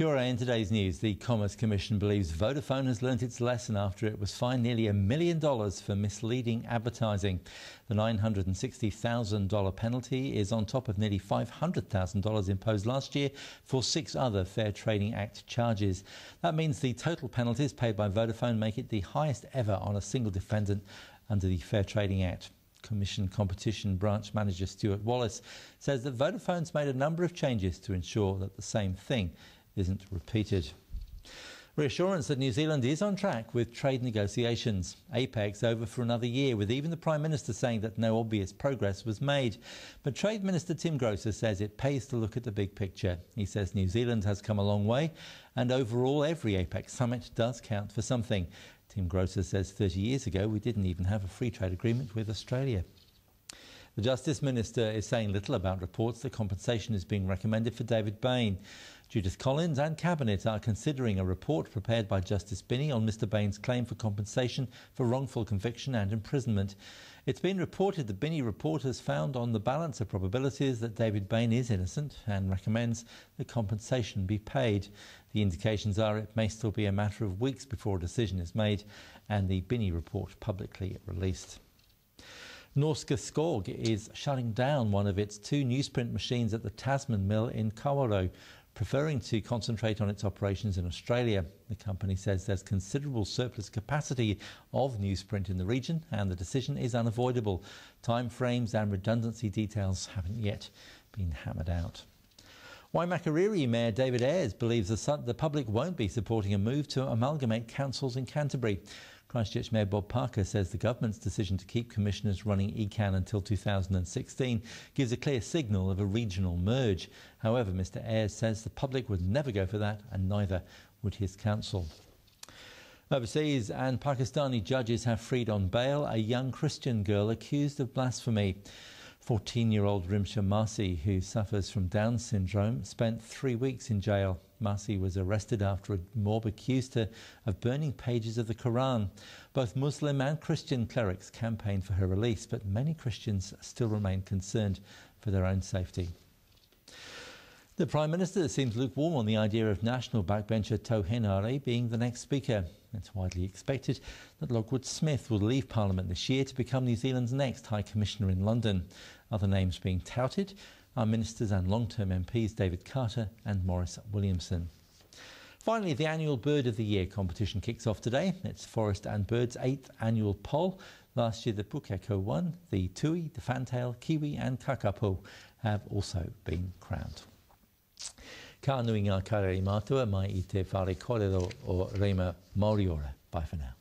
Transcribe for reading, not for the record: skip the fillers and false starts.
Kia ora. In today's news, the Commerce Commission believes Vodafone has learnt its lesson after it was fined nearly $1 million for misleading advertising. The $960,000 penalty is on top of nearly $500,000 imposed last year for 6 other Fair Trading Act charges. That means the total penalties paid by Vodafone make it the highest ever on a single defendant under the Fair Trading Act. Commission Competition Branch Manager Stuart Wallace says that Vodafone's made a number of changes to ensure that the same thing isn't repeated. Reassurance that New Zealand is on track with trade negotiations. APEC's over for another year, with even the Prime Minister saying that no obvious progress was made. But Trade Minister Tim Grosser says it pays to look at the big picture. He says New Zealand has come a long way, and overall every APEC summit does count for something. Tim Grosser says 30 years ago we didn't even have a free trade agreement with Australia. The Justice Minister is saying little about reports that compensation is being recommended for David Bain. Judith Collins and Cabinet are considering a report prepared by Justice Binney on Mr Bain's claim for compensation for wrongful conviction and imprisonment. It's been reported the Binney report has found on the balance of probabilities that David Bain is innocent and recommends that compensation be paid. The indications are it may still be a matter of weeks before a decision is made and the Binney report publicly released. Norske Skog is shutting down one of its 2 newsprint machines at the Tasman mill in Kawerau, preferring to concentrate on its operations in Australia. The company says there's considerable surplus capacity of newsprint in the region and the decision is unavoidable. Timeframes and redundancy details haven't yet been hammered out. Waimakariri Mayor David Ayres believes the public won't be supporting a move to amalgamate councils in Canterbury. Christchurch Mayor Bob Parker says the government's decision to keep commissioners running ECAN until 2016 gives a clear signal of a regional merge. However, Mr Ayres says the public would never go for that, and neither would his council. Overseas, and Pakistani judges have freed on bail a young Christian girl accused of blasphemy. 14-year-old Rimsha Marsi, who suffers from Down syndrome, spent 3 weeks in jail. Marsi was arrested after a mob accused her of burning pages of the Quran. Both Muslim and Christian clerics campaigned for her release, but many Christians still remain concerned for their own safety. The Prime Minister seems lukewarm on the idea of national backbencher Tau Henare being the next Speaker. It's widely expected that Lockwood Smith will leave Parliament this year to become New Zealand's next High Commissioner in London. Other names being touted are Ministers and long-term MPs David Carter and Maurice Williamson. Finally, the annual Bird of the Year competition kicks off today. It's Forest and Bird's 8th annual poll. Last year the pukeko won. The tui, the fantail, kiwi and kakapo have also been crowned. Ka nui ngā karere mātua mai I te whare kōrero o Reima Maori ora. Bye for now.